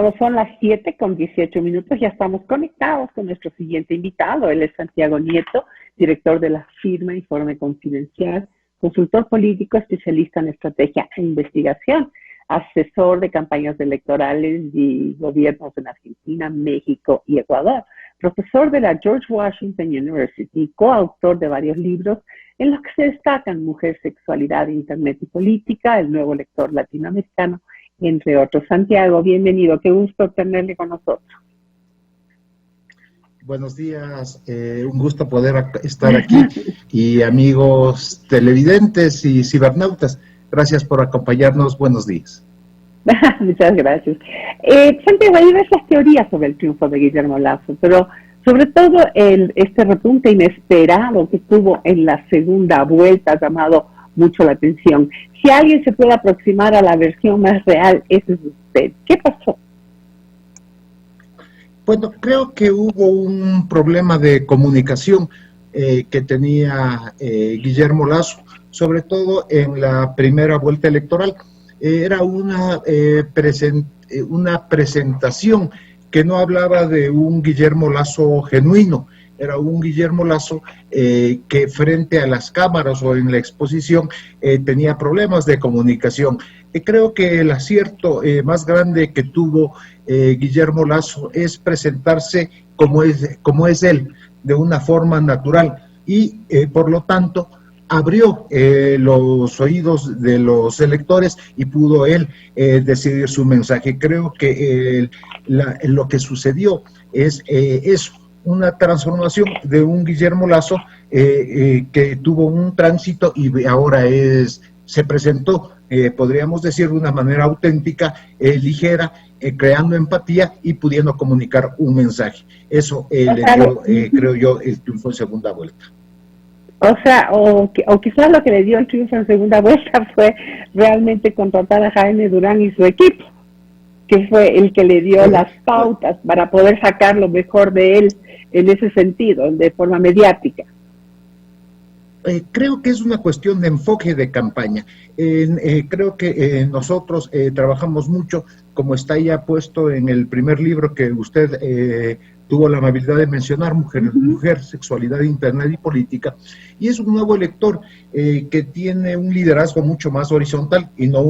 Cuando son las 7:18, ya estamos conectados con nuestro siguiente invitado. Él es Santiago Nieto, director de la firma Informe Confidencial, consultor político, especialista en estrategia e investigación, asesor de campañas electorales y gobiernos en Argentina, México y Ecuador, profesor de la George Washington University, coautor de varios libros en los que se destacan Mujer, Sexualidad, Internet y Política, El Nuevo Lector Latinoamericano, entre otros. Santiago, bienvenido, qué gusto tenerle con nosotros. Buenos días, un gusto poder estar aquí y amigos televidentes y cibernautas, gracias por acompañarnos, buenos días. Muchas gracias. Santiago, hay diversas teorías sobre el triunfo de Guillermo Lasso, pero sobre todo este repunte inesperado que tuvo en la segunda vuelta ha llamado mucho la atención. Si alguien se puede aproximar a la versión más real, ese es usted. ¿Qué pasó? Bueno, creo que hubo un problema de comunicación que tenía Guillermo Lasso, sobre todo en la primera vuelta electoral. Era una presentación que no hablaba de un Guillermo Lasso genuino, era un Guillermo Lasso que frente a las cámaras o en la exposición tenía problemas de comunicación. Creo que el acierto más grande que tuvo Guillermo Lasso es presentarse como es él, de una forma natural, y por lo tanto abrió los oídos de los electores y pudo él decidir su mensaje. Creo que lo que sucedió es eso, una transformación de un Guillermo Lasso que tuvo un tránsito y ahora se presentó, podríamos decir, de una manera auténtica, ligera, creando empatía y pudiendo comunicar un mensaje. Eso le dio, creo yo, el triunfo en segunda vuelta. O quizás lo que le dio el triunfo en segunda vuelta fue realmente contratar a Jaime Durán y su equipo, que fue el que le dio las pautas para poder sacar lo mejor de él en ese sentido, de forma mediática. Creo que es una cuestión de enfoque de campaña. Creo que nosotros trabajamos mucho, como está ya puesto en el primer libro que usted tuvo la amabilidad de mencionar, Mujer, Sexualidad, Internet y Política, y es un nuevo lector que tiene un liderazgo mucho más horizontal y no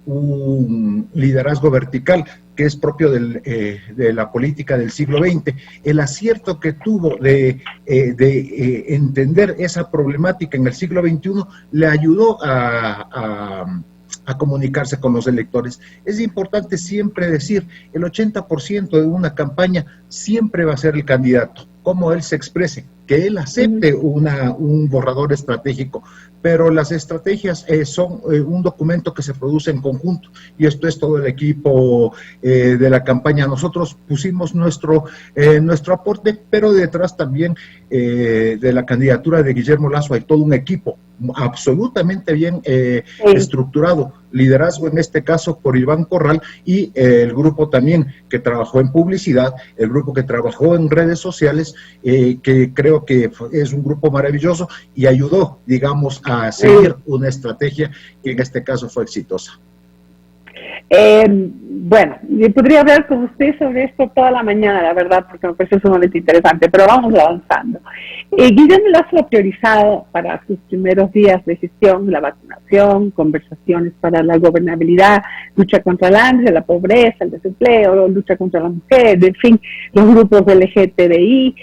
un liderazgo vertical, que es propio de la política del siglo XX. El acierto que tuvo de entender esa problemática en el siglo XXI le ayudó a comunicarse con los electores. Es importante siempre decir, el 80% de una campaña siempre va a ser el candidato, cómo él se exprese, que él acepte un borrador estratégico, pero las estrategias son un documento que se produce en conjunto, y esto es todo el equipo de la campaña. Nosotros pusimos nuestro aporte, pero detrás también de la candidatura de Guillermo Lasso hay todo un equipo absolutamente bien estructurado, liderazgo en este caso por Iván Corral y el grupo también que trabajó en publicidad, el grupo que trabajó en redes sociales, que creo que es un grupo maravilloso y ayudó, digamos, a seguir una estrategia que en este caso fue exitosa. Bueno, podría hablar con usted sobre esto toda la mañana, la verdad, porque me parece sumamente interesante, pero vamos avanzando. Guillermo Lasso ha priorizado para sus primeros días de gestión la vacunación, conversaciones para la gobernabilidad, lucha contra el hambre, la pobreza, el desempleo, lucha contra la mujer, en fin, los grupos LGTBI,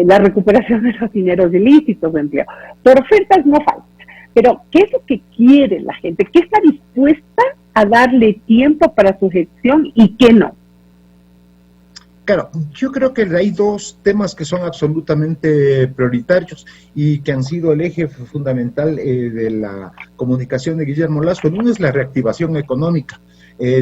la recuperación de los dineros ilícitos de empleo. Por ofertas no falta, pero ¿qué es lo que quiere la gente? ¿Qué está dispuesta a darle tiempo para su gestión y qué no? Claro, yo creo que hay dos temas que son absolutamente prioritarios y que han sido el eje fundamental de la comunicación de Guillermo Lasso. Uno es la reactivación económica.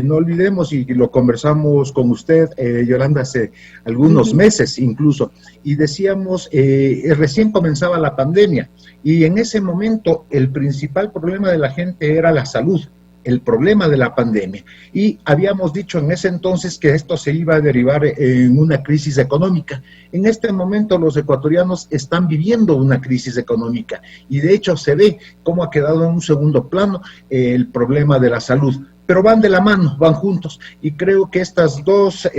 No olvidemos, y lo conversamos con usted, Yolanda, hace algunos meses incluso, y decíamos, recién comenzaba la pandemia, y en ese momento el principal problema de la gente era la salud, el problema de la pandemia, y habíamos dicho en ese entonces que esto se iba a derivar en una crisis económica. En este momento los ecuatorianos están viviendo una crisis económica y de hecho se ve cómo ha quedado en un segundo plano el problema de la salud. pero van de la mano, van juntos, y creo que estas dos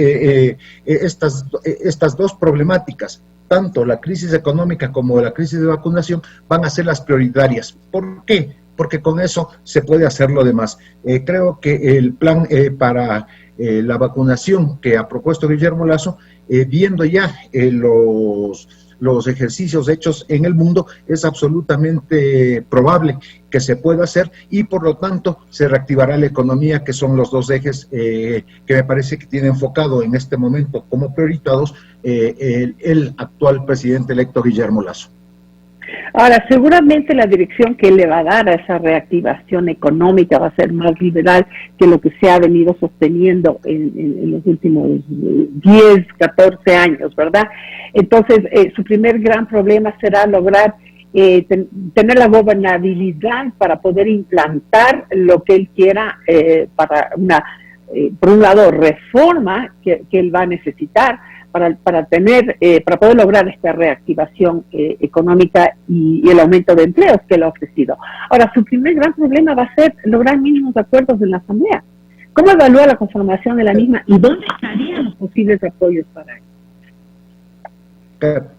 problemáticas, tanto la crisis económica como la crisis de vacunación, van a ser las prioritarias. ¿Por qué? Porque con eso se puede hacer lo demás. Creo que el plan para la vacunación que ha propuesto Guillermo Lasso, viendo ya los ejercicios hechos en el mundo, es absolutamente probable que se pueda hacer y por lo tanto se reactivará la economía, que son los dos ejes que me parece que tiene enfocado en este momento como prioritados el actual presidente electo Guillermo Lasso. Ahora, seguramente la dirección que le va a dar a esa reactivación económica va a ser más liberal que lo que se ha venido sosteniendo en los últimos 10, 14 años, ¿verdad? Entonces, su primer gran problema será lograr tener la gobernabilidad para poder implantar lo que él quiera para por un lado, reforma que él va a necesitar para poder lograr esta reactivación económica y el aumento de empleos que él ha ofrecido. Ahora, su primer gran problema va a ser lograr mínimos acuerdos en la Asamblea. ¿Cómo evalúa la conformación de la misma y dónde estarían los posibles apoyos para él?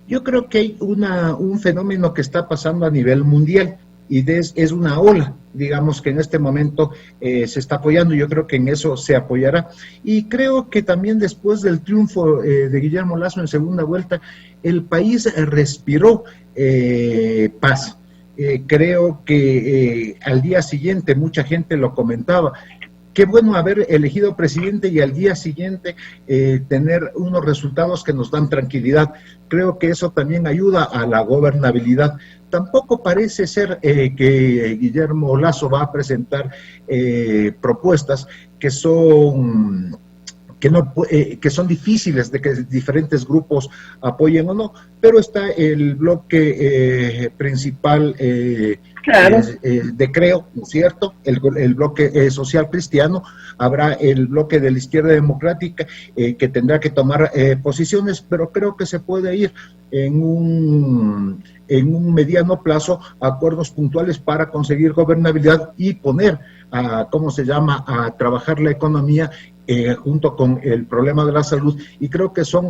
Yo creo que hay un fenómeno que está pasando a nivel mundial y es una ola, digamos, que en este momento se está apoyando. Yo creo que en eso se apoyará. Y creo que también después del triunfo de Guillermo Lasso en segunda vuelta, el país respiró paz. Creo que al día siguiente, mucha gente lo comentaba, qué bueno haber elegido presidente y al día siguiente tener unos resultados que nos dan tranquilidad. Creo que eso también ayuda a la gobernabilidad. Tampoco parece ser que Guillermo Lasso va a presentar propuestas que son difíciles de que diferentes grupos apoyen o no, pero está el bloque principal claro. de Creo, ¿no es cierto? El bloque social cristiano, habrá el bloque de la izquierda democrática que tendrá que tomar posiciones, pero creo que se puede ir en un mediano plazo a acuerdos puntuales para conseguir gobernabilidad y poner a trabajar la economía junto con el problema de la salud, y creo que son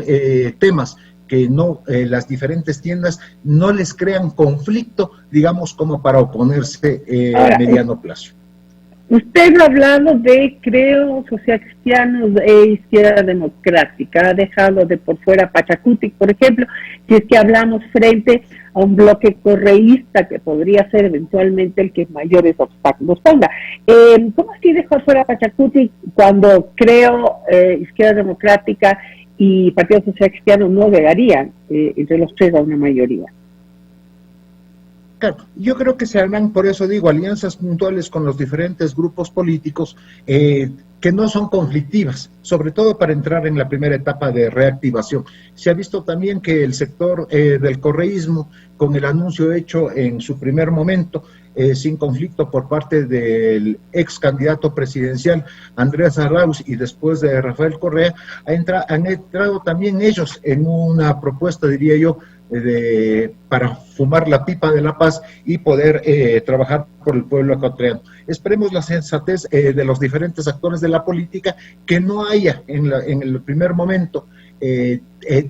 temas que las diferentes tiendas no les crean conflicto, digamos, como para oponerse a mediano plazo. Usted ha hablado de Creo, Social Cristianos e Izquierda Democrática, ha dejado de por fuera Pachacuti, por ejemplo, si es que hablamos frente a un bloque correísta que podría ser eventualmente el que mayores obstáculos ponga. ¿Cómo así dejó fuera Pachacuti cuando Creo, Izquierda Democrática y Partido Social Cristiano no llegarían entre los tres a una mayoría? Claro, yo creo que se harán, por eso digo, alianzas puntuales con los diferentes grupos políticos que no son conflictivas, sobre todo para entrar en la primera etapa de reactivación. Se ha visto también que el sector del correísmo, con el anuncio hecho en su primer momento, sin conflicto por parte del ex candidato presidencial Andrés Arauz y después de Rafael Correa, han entrado también ellos en una propuesta, diría yo, para fumar la pipa de la paz y poder trabajar por el pueblo ecuatoriano. Esperemos la sensatez de los diferentes actores de la política, que no haya en el primer momento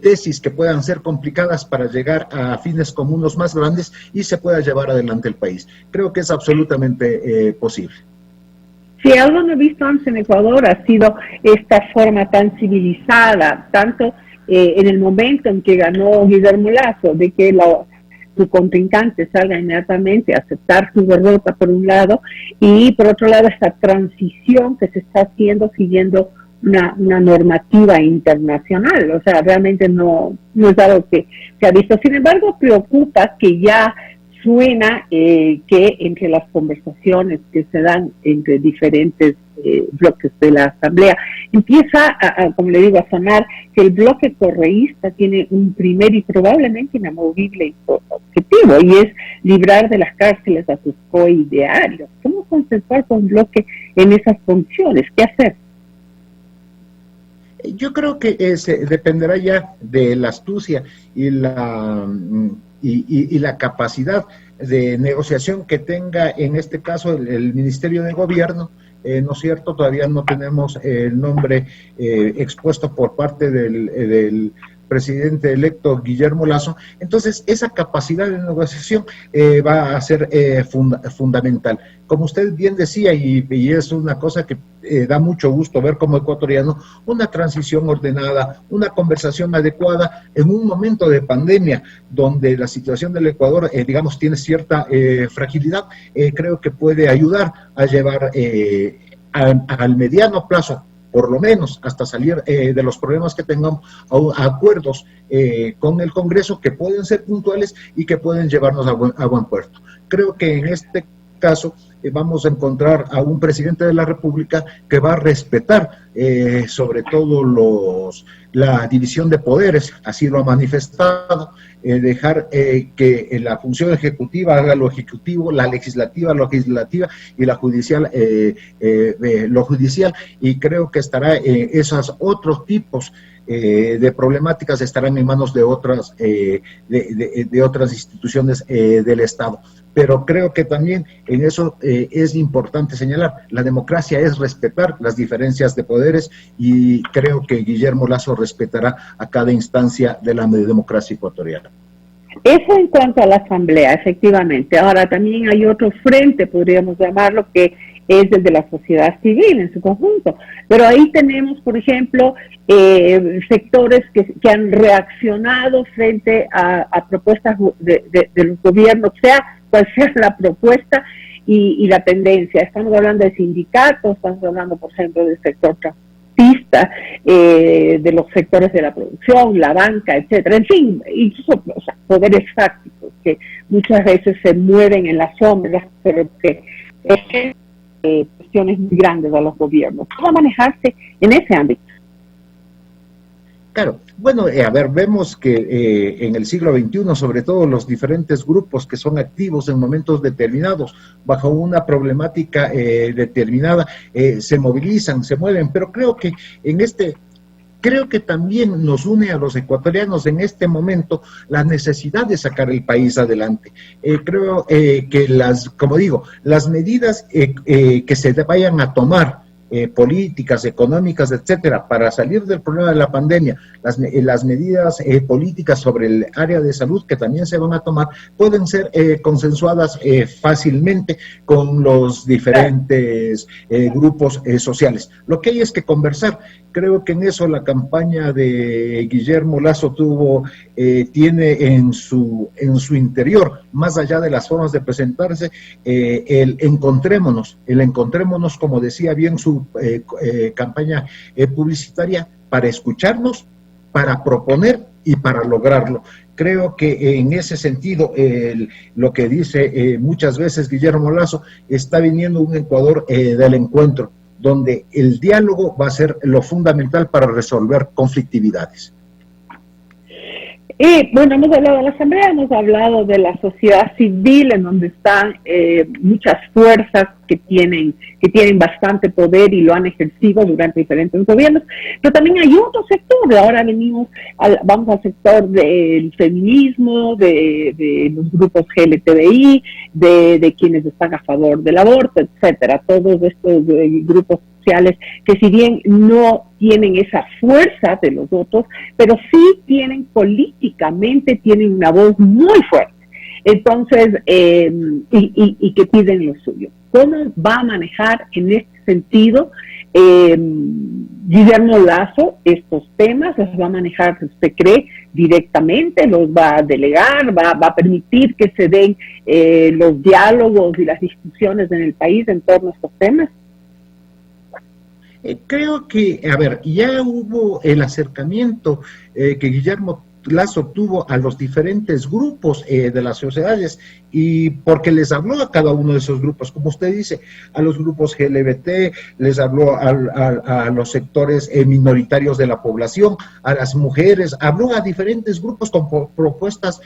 tesis que puedan ser complicadas para llegar a fines comunes más grandes y se pueda llevar adelante el país. Creo que es absolutamente posible. Si algo no he visto antes en Ecuador ha sido esta forma tan civilizada, tanto en el momento en que ganó Guillermo Lasso, de que su contrincante salga inmediatamente a aceptar su derrota por un lado, y por otro lado esta transición que se está haciendo siguiendo una normativa internacional. O sea, realmente no es algo que se ha visto. Sin embargo, preocupa que ya suena que entre las conversaciones que se dan entre diferentes bloques de la Asamblea, empieza, como le digo, a sonar que el bloque correísta tiene un primer y probablemente inamovible objetivo, y es librar de las cárceles a sus coidearios. ¿Cómo consensuar con un bloque en esas funciones? ¿Qué hacer? Yo creo que dependerá ya de la astucia y la capacidad de negociación que tenga en este caso el Ministerio de Gobierno, ¿no es cierto? Todavía no tenemos el nombre expuesto por parte del presidente electo Guillermo Lasso. Entonces, esa capacidad de negociación va a ser fundamental. Como usted bien decía, y es una cosa que da mucho gusto ver como ecuatoriano, una transición ordenada, una conversación adecuada en un momento de pandemia donde la situación del Ecuador, digamos, tiene cierta fragilidad, creo que puede ayudar a llevar al mediano plazo, por lo menos hasta salir de los problemas que tengamos, a acuerdos con el Congreso que pueden ser puntuales y que pueden llevarnos a buen puerto. Creo que en este caso vamos a encontrar a un presidente de la República que va a respetar sobre todo la división de poderes, así lo ha manifestado, dejar que la función ejecutiva haga lo ejecutivo, la legislativa lo legislativa y la judicial lo judicial, y creo que estará esos otros tipos de problemáticas estarán en manos de otras instituciones del Estado. Pero creo que también en eso es importante señalar, la democracia es respetar las diferencias de poderes, y creo que Guillermo Lasso respetará a cada instancia de la democracia ecuatoriana. Eso en cuanto a la Asamblea, efectivamente. Ahora también hay otro frente, podríamos llamarlo, que es el de la sociedad civil en su conjunto. Pero ahí tenemos, por ejemplo, sectores que han reaccionado frente a propuestas de los gobiernos, sea cual sea la propuesta y la tendencia. Estamos hablando de sindicatos, estamos hablando, por ejemplo, del sector transportista, de los sectores de la producción, la banca, etcétera. En fin, incluso poderes fácticos que muchas veces se mueven en las sombras, pero que cuestiones muy grandes a los gobiernos. ¿Cómo manejarse en ese ámbito? Claro, bueno, a ver, vemos que en el siglo XXI, sobre todo los diferentes grupos que son activos en momentos determinados, bajo una problemática determinada, se movilizan, se mueven, pero creo que también nos une a los ecuatorianos en este momento la necesidad de sacar el país adelante. Creo que las medidas que se vayan a tomar, políticas, económicas, etcétera, para salir del problema de la pandemia, las medidas políticas sobre el área de salud que también se van a tomar, pueden ser consensuadas fácilmente con los diferentes grupos sociales. Lo que hay es que conversar. Creo que en eso la campaña de Guillermo Lasso tiene en su interior, más allá de las formas de presentarse, el encontrémonos, como decía bien su campaña publicitaria, para escucharnos, para proponer y para lograrlo. Creo que en ese sentido, lo que dice muchas veces Guillermo Lasso, está viniendo un Ecuador del encuentro, donde el diálogo va a ser lo fundamental para resolver conflictividades. Bueno, hemos hablado de la Asamblea, hemos hablado de la sociedad civil, en donde están muchas fuerzas que tienen bastante poder y lo han ejercido durante diferentes gobiernos, pero también hay otro sector. Ahora vamos al sector del feminismo, de los grupos LGTBI, de quienes están a favor del aborto, etcétera. Todos estos grupos sociales que, si bien no tienen esa fuerza de los otros, pero sí políticamente tienen una voz muy fuerte. Entonces, y que piden lo suyo. ¿Cómo va a manejar en este sentido Guillermo Lasso estos temas? ¿Los va a manejar, usted cree, directamente? ¿Los va a delegar? ¿Va a permitir que se den los diálogos y las discusiones en el país en torno a estos temas? Creo que, ya hubo el acercamiento que Guillermo Lasso tuvo a los diferentes grupos de las sociedades, y porque les habló a cada uno de esos grupos, como usted dice, a los grupos LGBT, les habló a los sectores minoritarios de la población, a las mujeres, habló a diferentes grupos con propuestas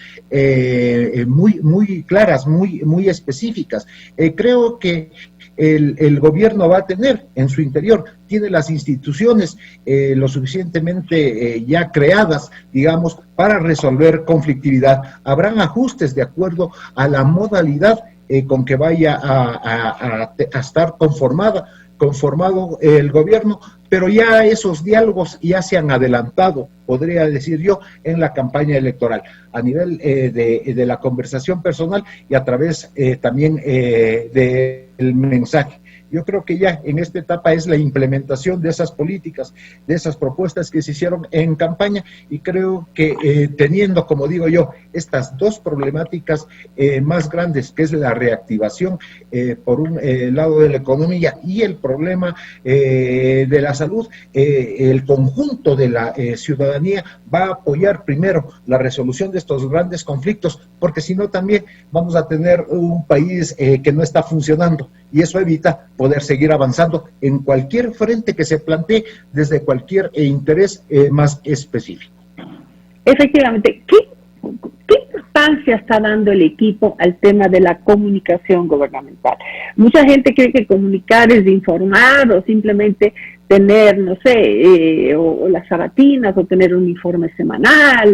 muy claras, muy específicas. Creo que el gobierno va a tener en su interior, tiene las instituciones lo suficientemente ya creadas, digamos, para resolver conflictividad. Habrán ajustes de acuerdo a la modalidad con que vaya a estar conformada, conformado el gobierno, pero ya esos diálogos ya se han adelantado, podría decir yo, en la campaña electoral, a nivel de la conversación personal y a través también del mensaje. Yo creo que ya en esta etapa es la implementación de esas políticas, de esas propuestas que se hicieron en campaña, y creo que teniendo, como digo yo, estas dos problemáticas más grandes, que es la reactivación por un lado de la economía y el problema de la salud, el conjunto de la ciudadanía va a apoyar primero la resolución de estos grandes conflictos, porque si no también vamos a tener un país que no está funcionando, y eso evita poder seguir avanzando en cualquier frente que se plantee desde cualquier interés más específico. Efectivamente, ¿qué importancia está dando el equipo al tema de la comunicación gubernamental? Mucha gente cree que comunicar es informar o simplemente tener, no sé, o las sabatinas, o tener un informe semanal,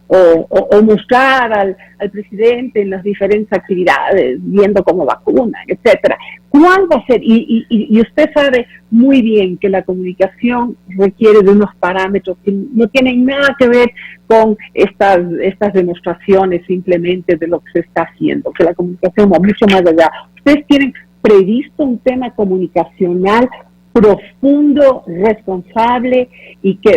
o mostrar al presidente en las diferentes actividades, viendo cómo vacunan, etcétera. ¿Cuál va a ser? Y usted sabe muy bien que la comunicación requiere de unos parámetros que no tienen nada que ver con estas demostraciones simplemente de lo que se está haciendo, que la comunicación va mucho más allá. ¿Ustedes tienen previsto un tema comunicacional profundo, responsable, y que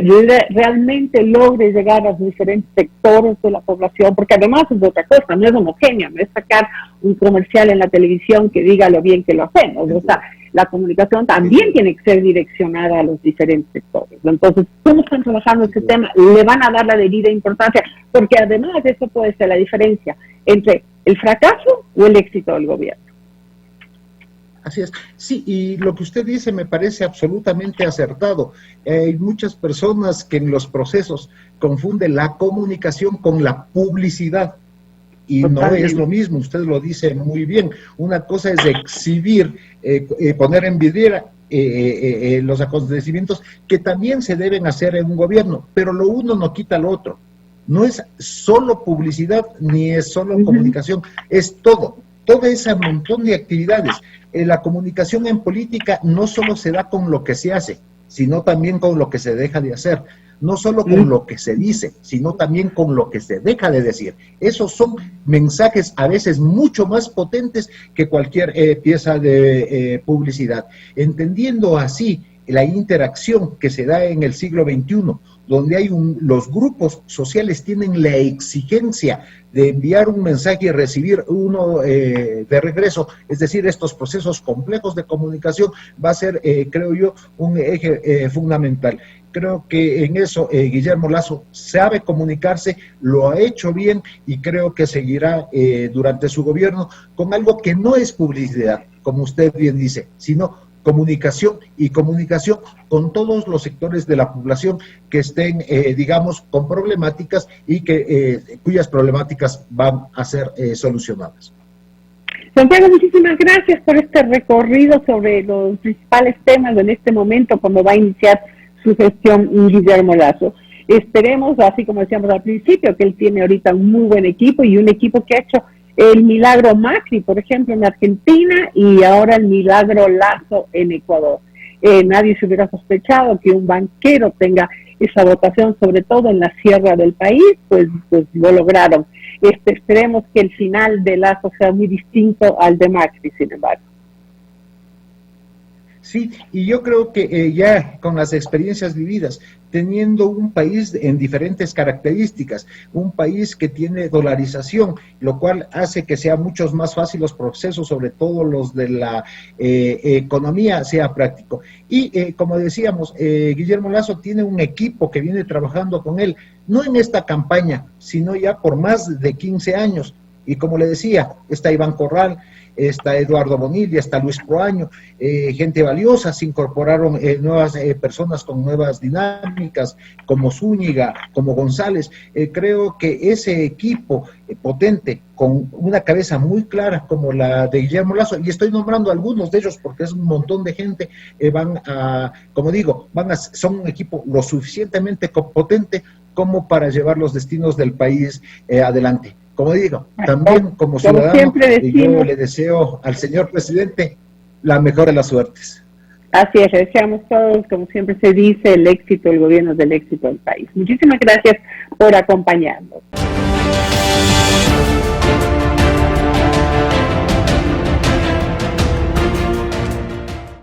realmente logre llegar a los diferentes sectores de la población? Porque además es otra cosa, no es homogénea, no es sacar un comercial en la televisión que diga lo bien que lo hacemos, o sea, la comunicación también tiene que ser direccionada a los diferentes sectores. Entonces, ¿cómo están trabajando este tema? ¿Le van a dar la debida importancia? Porque además eso puede ser la diferencia entre el fracaso o el éxito del gobierno. Así es, sí, y lo que usted dice me parece absolutamente acertado. Hay muchas personas que en los procesos confunden la comunicación con la publicidad, y totalmente. No es lo mismo, usted lo dice muy bien. Una cosa es exhibir, poner en vidriera los acontecimientos que también se deben hacer en un gobierno, pero lo uno no quita lo otro. No es solo publicidad ni es solo comunicación, es todo ese montón de actividades. La comunicación en política no solo se da con lo que se hace, sino también con lo que se deja de hacer. No solo con lo que se dice, sino también con lo que se deja de decir. Esos son mensajes a veces mucho más potentes que cualquier pieza de publicidad. Entendiendo así la interacción que se da en el siglo XXI, donde hay los grupos sociales tienen la exigencia de enviar un mensaje y recibir uno de regreso, es decir, estos procesos complejos de comunicación, va a ser, creo yo, un eje fundamental. Creo que en eso Guillermo Lasso sabe comunicarse, lo ha hecho bien, y creo que seguirá durante su gobierno con algo que no es publicidad, como usted bien dice, sino comunicación, y comunicación con todos los sectores de la población que estén, digamos, con problemáticas y que cuyas problemáticas van a ser solucionadas. Santiago, muchísimas gracias por este recorrido sobre los principales temas en este momento cuando va a iniciar su gestión Guillermo Lasso. Esperemos, así como decíamos al principio, que él tiene ahorita un muy buen equipo, y un equipo que ha hecho el milagro Macri, por ejemplo, en Argentina, y ahora el milagro Lasso en Ecuador. Nadie se hubiera sospechado que un banquero tenga esa votación, sobre todo en la sierra del país, pues lo lograron. Esperemos que el final de Lasso sea muy distinto al de Macri, sin embargo. Sí, y yo creo que ya con las experiencias vividas, teniendo un país en diferentes características, un país que tiene dolarización, lo cual hace que sean muchos más fáciles los procesos, sobre todo los de la economía, sea práctico. Y como decíamos, Guillermo Lasso tiene un equipo que viene trabajando con él, no en esta campaña, sino ya por más de 15 años. Y como le decía, está Iván Corral, está Eduardo Bonilla, está Luis Proaño, gente valiosa. Se incorporaron nuevas personas con nuevas dinámicas, como Zúñiga, como González. Creo que ese equipo potente, con una cabeza muy clara como la de Guillermo Lasso, y estoy nombrando algunos de ellos porque es un montón de gente, van a, como digo, son un equipo lo suficientemente potente como para llevar los destinos del país adelante. Como digo, también como ciudadano, yo le deseo al señor presidente la mejor de las suertes. Así es, le deseamos todos, como siempre se dice, el éxito, el gobierno del éxito del país. Muchísimas gracias por acompañarnos.